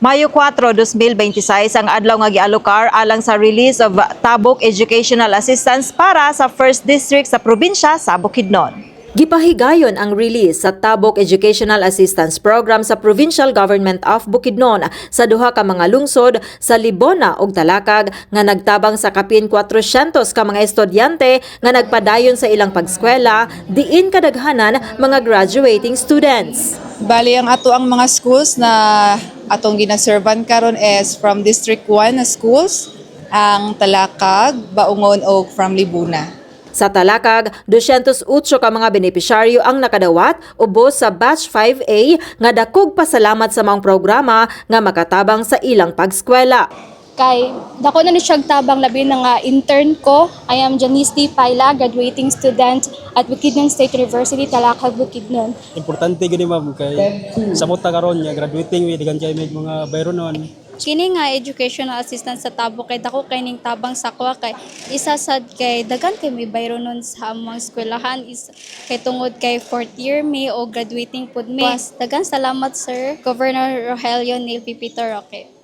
Mayo 4, 2026 ang adlaw nga gialokar alang sa release of Tabok Educational Assistance para sa 1st District sa probinsya sa Bukidnon. Gipahigayon ang release sa Tabok Educational Assistance Program sa Provincial Government of Bukidnon sa duha ka mga lungsod sa Libona ug Talakag nga nagtabang sa kapin 400 ka mga estudyante nga nagpadayon sa ilang pagskwela diin kadaghanan mga graduating students. Bali ang ato ang mga schools na atong ginaservan karon is from District 1 na schools, ang Talakag, Baungon ug from Libuna. Sa Talakag, 208 ka mga benepisyaryo ang nakadawat ubos sa Batch 5A nga dakog pasalamat sa maong programa nga makatabang sa ilang pagskwela. Kay dako na ni siya tabang labi na nga intern ko. I am Janice D. Paila, graduating student at Bukidnon State University, Talakag, Bukidnon. Importante gini ma'am kay samot ta karon nga graduating we digan kay may mga bayronon. Kini nga educational assistance sa Tabok kay dako kay ning tabang sa kwa kay isa sad kay daghan kay may bayronon sa among eskwelahan is kay tungod kay 4th year me o graduating pud me. Daghan salamat sir Governor Rogelio Neil Pipito Roque.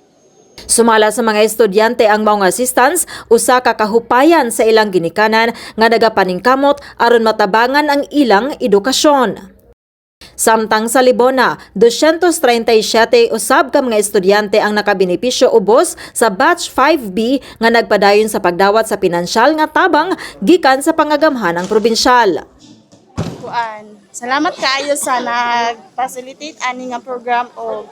Sumala sa mga estudyante ang maong assistance, usa ka kahupayan sa ilang ginikanan nga nagapaningkamot aron matabangan ang ilang edukasyon. Samtang sa Libona, 237 usab ka mga estudyante ang nakabenepisyo ubos sa Batch 5B nga nagpadayon sa pagdawat sa pinansyal nga tabang gikan sa pangagamhanang probinsyal. Salamat kaayo sa nag-facilitate ani nga program o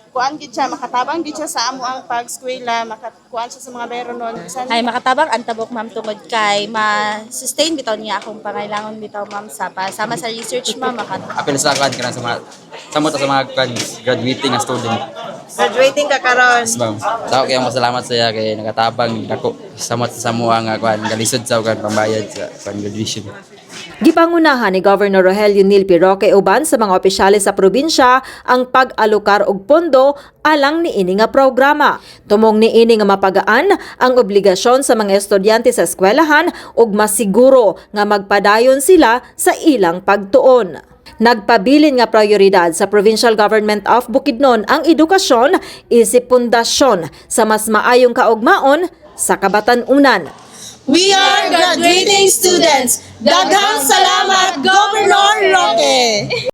kuan gid siya makatabang gid siya sa amo ang pag-eskwela, makakuan siya sa mga bayronon. Ay makatabang ang Tabok ma'am tungod kay ma-sustain bitaw niya akong pangailangan bitaw ma'am sa sama sa research ma'am Apil sa kan kana sa mga samot sa mga graduating nga student. Graduating ka karon. Yes, ma'am. Tao kaya masalamat sa iya kay nagatabang dako samot sa samuha nga kuan galisod sa kan pambayad sa graduation. Gipangunahan ni Governor Rogelio Neil Roque uban sa mga opisyales sa probinsya ang pag-alokar og pondo alang niini nga programa. Tumong niini nga mapagaan ang obligasyon sa mga estudyante sa eskwelahan ug masiguro nga magpadayon sila sa ilang pagtuon. Nagpabilin nga prioridad sa Provincial Government of Bukidnon ang edukasyon isip pundasyon sa mas maayong kaugmaon sa kabatan-unan. We are graduating students. Daghang salamat, Governor Roque!